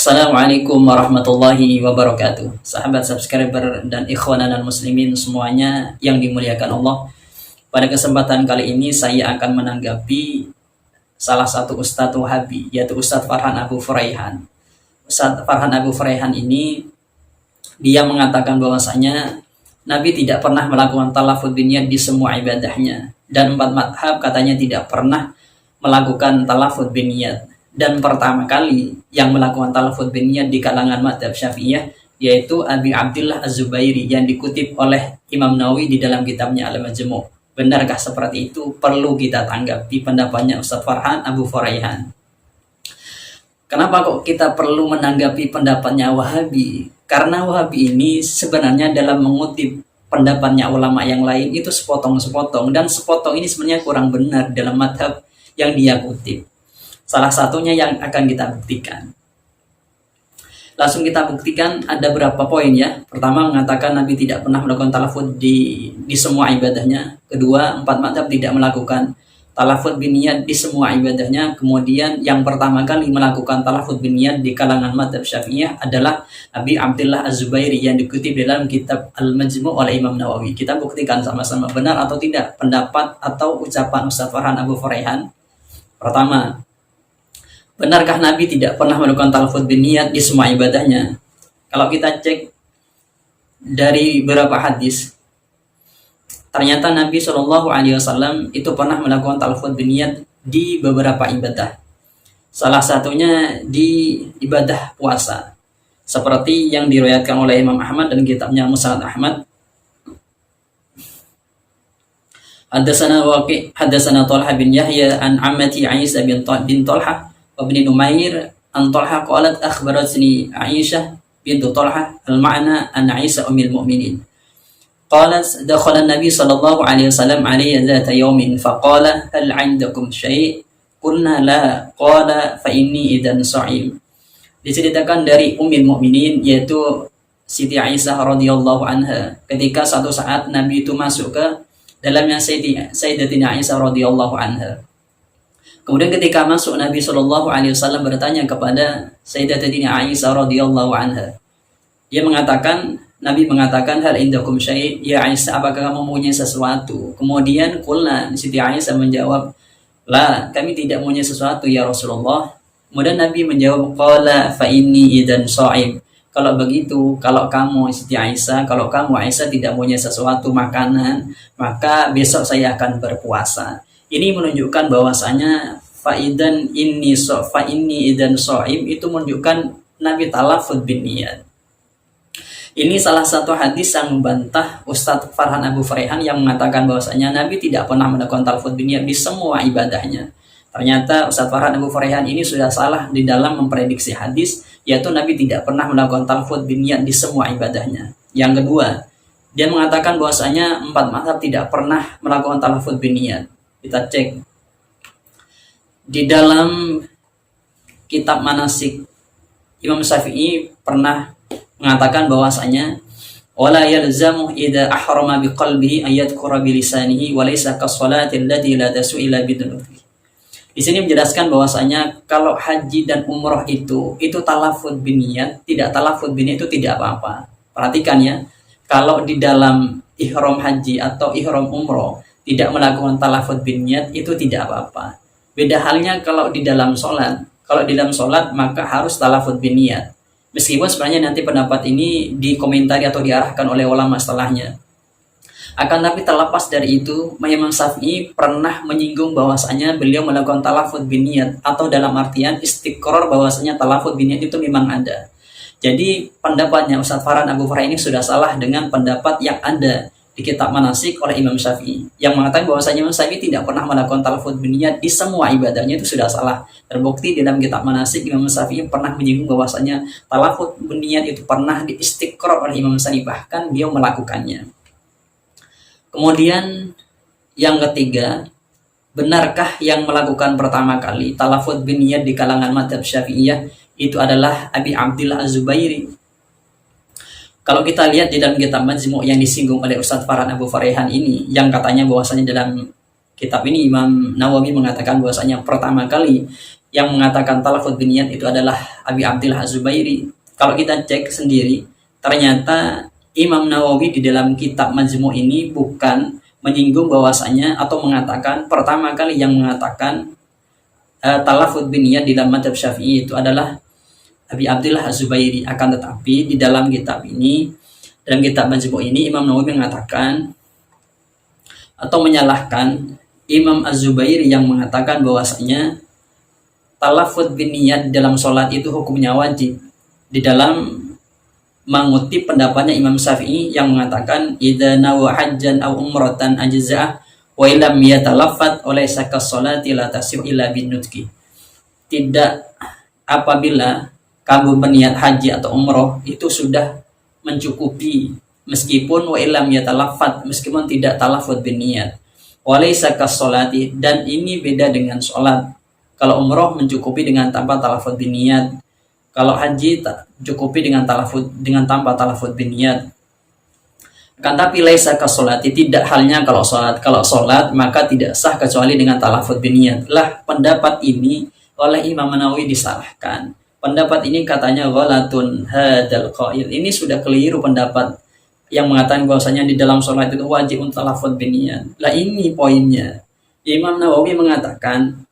Assalamualaikum warahmatullahi wabarakatuh. Sahabat subscriber dan ikhwanan muslimin semuanya yang dimuliakan Allah. Pada kesempatan kali ini saya akan menanggapi salah satu Ustadz Wahabi, yaitu Ustadz Farhan Abu Furaihan. Ustadz Farhan Abu Furaihan ini dia mengatakan bahwasanya Nabi tidak pernah melakukan talafud biniyat di semua ibadahnya, dan 4 madhab katanya tidak pernah melakukan talafud biniyat. Dan pertama kali yang melakukan talafud biniyat di kalangan madhab Syafi'iyah yaitu Abi Abdullah Az-Zubairi yang dikutip oleh Imam Nawawi di dalam kitabnya Al-Majmu'. Benarkah seperti itu? Perlu kita tanggapi pendapatnya Ustadz Farhan Abu Furaihan. Kenapa kok kita perlu menanggapi pendapatnya Wahabi? Karena Wahabi ini sebenarnya dalam mengutip pendapatnya ulama yang lain itu sepotong-sepotong, dan sepotong ini sebenarnya kurang benar dalam madhab yang dia kutip. Salah satunya yang akan kita buktikan. Langsung kita buktikan, ada berapa poin ya. Pertama, mengatakan Nabi tidak pernah melakukan talafud di semua ibadahnya. Kedua, 4 madhab tidak melakukan talafud biniyat di semua ibadahnya. Kemudian yang pertama kali melakukan talafud biniyat di kalangan madhab Syafi'iyah adalah Abi Abdullah Az-Zubairi yang dikutip dalam kitab Al-Majmu' oleh Imam Nawawi. Kita buktikan sama-sama benar atau tidak pendapat atau ucapan Ustadz Farhan Abu Furaihan. Pertama, benarkah Nabi tidak pernah melakukan talafud biniyat di semua ibadahnya? Kalau kita cek dari beberapa hadis, ternyata Nabi SAW itu pernah melakukan talafud biniyat di beberapa ibadah. Salah satunya di ibadah puasa, seperti yang diriwayatkan oleh Imam Ahmad dan kitabnya Musnad Ahmad. Haddatsana Waqi', haddatsana Talha bin Yahya an ammati Aisyah bin Talha wa bin Numair an Talha qalat akhbaratni Aisyah bintu Talha al-ma'na an Aisyah ummul mu'minin qalat dakhala an-nabi sallallahu alaihi wasallam alayya dhata yawmin faqala hal 'indakum syai' qulna la qala fa inni idan sha'im. Diceritakan dari ummul mu'minin yaitu Siti Aisyah radhiyallahu anha, ketika satu saat Nabi itu masuk ke dalamnya Sayyidatina Aisyah radhiyallahu anha. Kemudian ketika masuk, Nabi SAW bertanya kepada Sayyidatina Aisyah radhiyallahu anha. Nabi mengatakan, hal indakum syai', ya Aisyah, apakah kamu mempunyai sesuatu? Kemudian qulna, Siti Aisyah menjawab, la, kami tidak mempunyai sesuatu ya Rasulullah. Kemudian Nabi menjawab, qala fa inni idan sha'im. Kalau begitu, kalau kamu Siti Aisyah, kalau kamu Aisyah tidak punya sesuatu makanan, maka besok saya akan berpuasa. Ini menunjukkan bahwasanya fa inni idan sha'im itu menunjukkan Nabi talafud biniyat. Ini salah satu hadis yang membantah Ustadz Farhan Abu Furaihan yang mengatakan bahwasanya Nabi tidak pernah melakukan talafud biniyat di semua ibadahnya. Ternyata Ustadz Farhan Abu Furaihan ini sudah salah di dalam memprediksi hadis, yaitu Nabi tidak pernah melakukan talafud biniyat di semua ibadahnya. Yang kedua, dia mengatakan bahwasanya 4 madhab tidak pernah melakukan talafud biniyat. Kita cek di dalam kitab manasik, Imam Syafi'i pernah mengatakan bahwasanya wala yalzamu idza ahrama biqalbihi ayadhkura bilisanihi wa laysa kas-salati allati la tasu'ila bidunubi. Di sini menjelaskan bahwasanya kalau haji dan umroh itu talafud biniyat, tidak talafud biniyat itu tidak apa-apa. Perhatikan ya, kalau di dalam ihram haji atau ihram umroh tidak melakukan talafud biniyat itu tidak apa-apa. Beda halnya kalau di dalam sholat. Kalau di dalam sholat maka harus talafud biniyat. Meskipun sebenarnya nanti pendapat ini dikomentari atau diarahkan oleh ulama setelahnya. Akan tapi terlepas dari itu, Imam Syafi'i pernah menyinggung bahwasanya beliau melakukan talafud biniyat, atau dalam artian istiqrar bahwasanya talafud biniyat itu memang ada. Jadi pendapatnya Ustadz Farhan Abu Furaihan ini sudah salah dengan pendapat yang ada di kitab manasik oleh Imam Syafi'i yang mengatakan bahwasanya Imam Syafi'i tidak pernah melakukan talafud biniyat di semua ibadahnya. Itu sudah salah. Terbukti di dalam kitab manasik Imam Syafi'i pernah menyinggung bahwasanya talafud biniyat itu pernah diistiqrar oleh Imam Syafi'i, bahkan beliau melakukannya. Kemudian yang ketiga, benarkah yang melakukan pertama kali talafud biniyat di kalangan madhab Syafi'iyah itu adalah Abi Abdullah Az-Zubairi? Kalau kita lihat di dalam kitab Majmu' yang disinggung oleh Ustadz Farhan Abu Furaihan ini, yang katanya bahwasanya dalam kitab ini Imam Nawawi mengatakan bahwasanya pertama kali yang mengatakan talafut biniyat itu adalah Abi Abdillah Az-Zubairi. Kalau kita cek sendiri, ternyata Imam Nawawi di dalam kitab Majmu' ini bukan menyinggung bahwasanya atau mengatakan pertama kali yang mengatakan talafut biniyat di dalam mazhab Syafi'i itu adalah Abi Abdillah Az-Zubairi. Akan tetapi di dalam kitab ini, dalam kitab Majmu' ini, Imam Nawawi mengatakan atau menyalahkan Imam Az-Zubairi yang mengatakan bahwasanya talafut biniyat dalam sholat itu hukumnya wajib, di dalam mengutip pendapatnya Imam Syafi'i yang mengatakan idza nawa hajjan aw umratan ajza'ah wa illam yatalaffat walaysa kas-sholati la tasih illa binutqi. Tidak, apabila kamu berniat haji atau umroh itu sudah mencukupi meskipun wa illam yatalaffat, meskipun tidak talafut biniyat. Walaysa kas-sholati, dan ini beda dengan sholat. Kalau umroh mencukupi dengan tanpa talafut biniyat. Kalau haji tak cukupi dengan tanpa talafut biniyat. Kan tapi laisa kasolati, tidak halnya kalau sholat. Kalau sholat maka tidak sah kecuali dengan talafut biniyat. Lah pendapat ini oleh Imam Nawawi disalahkan. Pendapat ini katanya ghalatun hadal qail. Ini sudah keliru pendapat yang mengatakan bahwasanya di dalam sholat itu wajib untuk talafut biniyat. Lah ini poinnya. Imam Nawawi mengatakan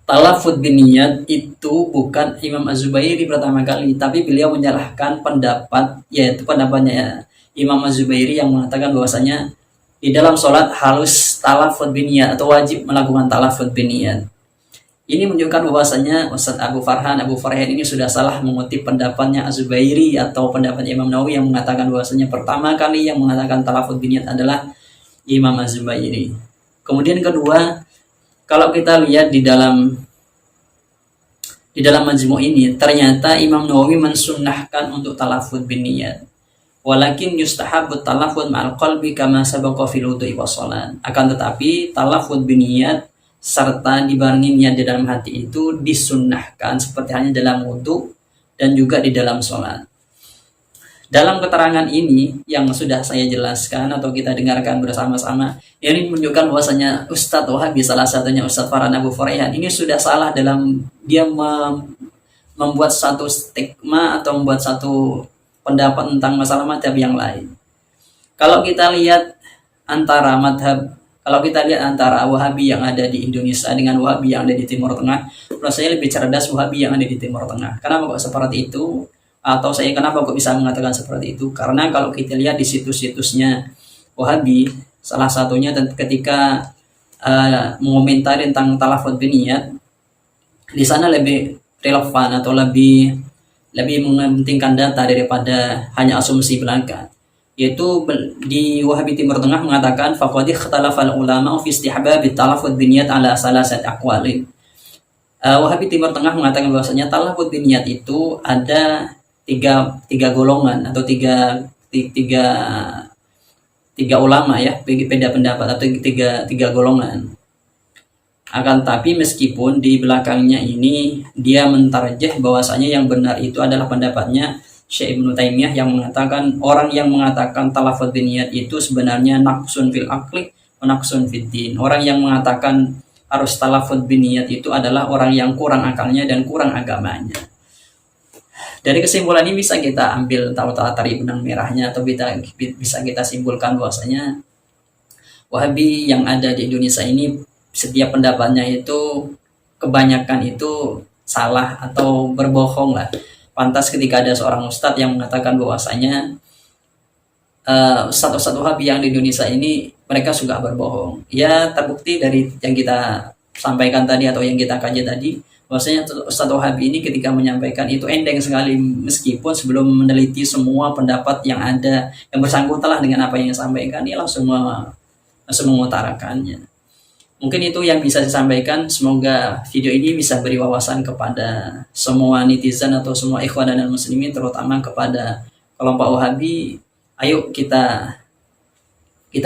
talafut biniyat itu bukan Imam Az-Zubairi pertama kali, tapi beliau menyalahkan pendapat, yaitu pendapatnya Imam Az-Zubairi yang mengatakan bahwasanya di dalam sholat harus talafut biniyat atau wajib melakukan talafut biniyat. Ini menunjukkan bahwasanya Ustaz Abu Farhan ini sudah salah mengutip pendapatnya Az-Zubairi atau pendapat Imam Nawawi yang mengatakan bahwasanya pertama kali yang mengatakan talafut biniyat adalah Imam Az-Zubairi. Kemudian kedua, kalau kita lihat di dalam Majmu' ini, ternyata Imam Nawawi mensunnahkan untuk talafut biniyat. Walakin yustahabut talafut ma'al qalbi kama sabaqa fil wudu'i was shalah. Akan tetapi talafut biniyat serta dibarengi niat di dalam hati itu disunnahkan seperti halnya dalam wudu dan juga di dalam sholat. Dalam keterangan ini yang sudah saya jelaskan atau kita dengarkan bersama-sama, ini menunjukkan bahwasanya Ustadz Wahabi, salah satunya Ustadz Farhan Abu Farhan, ini sudah salah dalam dia membuat satu stigma atau membuat satu pendapat tentang masalah madhab yang lain. Kalau kita lihat antara Wahabi yang ada di Indonesia dengan Wahabi yang ada di Timur Tengah, menurut saya lebih cerdas Wahabi yang ada di Timur Tengah. Kenapa kok seperti itu? Atau saya kenapa kok bisa mengatakan seperti itu? Karena kalau kita lihat di situs-situsnya Wahabi, salah satunya ketika mengomentari tentang talafut biniyat, di sana lebih relevan atau lebih mementingkan data daripada hanya asumsi belaka. Yaitu di Wahabi Timur Tengah mengatakan faqad ikhtalafal ulama fi istihbab talafut biniyat ala salasat aqwalin. Wahabi Timur Tengah mengatakan bahwasanya talafut biniyat itu ada tiga golongan atau tiga ulama ya, beda pendapat atau tiga golongan. Akan tapi meskipun di belakangnya ini dia mentarjih bahwasanya yang benar itu adalah pendapatnya Syekh Ibnu Taimiyah yang mengatakan orang yang mengatakan talafut biniyat itu sebenarnya naqsun fil aqli wa naqsun fid din. Orang yang mengatakan harus talafut biniyat itu adalah orang yang kurang akalnya dan kurang agamanya. Dari kesimpulan ini bisa kita ambil tarik benang merahnya atau bisa kita simpulkan bahwasanya Wahabi yang ada di Indonesia ini setiap pendapatnya itu kebanyakan itu salah atau berbohong lah. Pantas ketika ada seorang ustadz yang mengatakan bahwasanya ustadz Wahabi yang di Indonesia ini mereka suka berbohong. Ya terbukti dari yang kita sampaikan tadi atau yang kita kaji tadi, bahwasanya Ustadz Wahabi ini ketika menyampaikan itu ending sekali, meskipun sebelum meneliti semua pendapat yang ada yang bersangkutan dengan apa yang disampaikan, dia langsung mengutarakannya. Mungkin itu yang bisa disampaikan. Semoga video ini bisa beri wawasan kepada semua netizen atau semua ikhwan dan muslimin, terutama kepada kelompok Wahabi. Ayo kita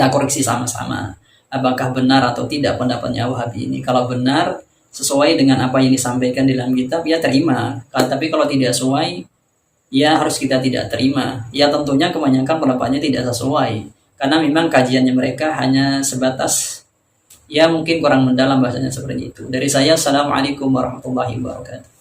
koreksi sama-sama apakah benar atau tidak pendapatnya Wahabi ini. Kalau benar sesuai dengan apa yang disampaikan di dalam kitab, ya terima. Tapi kalau tidak sesuai, ya harus kita tidak terima. Ya tentunya kebanyakan pendapatnya tidak sesuai, karena memang kajiannya mereka hanya sebatas Ya mungkin kurang mendalam bahasanya seperti itu. Dari saya, Assalamualaikum warahmatullahi wabarakatuh.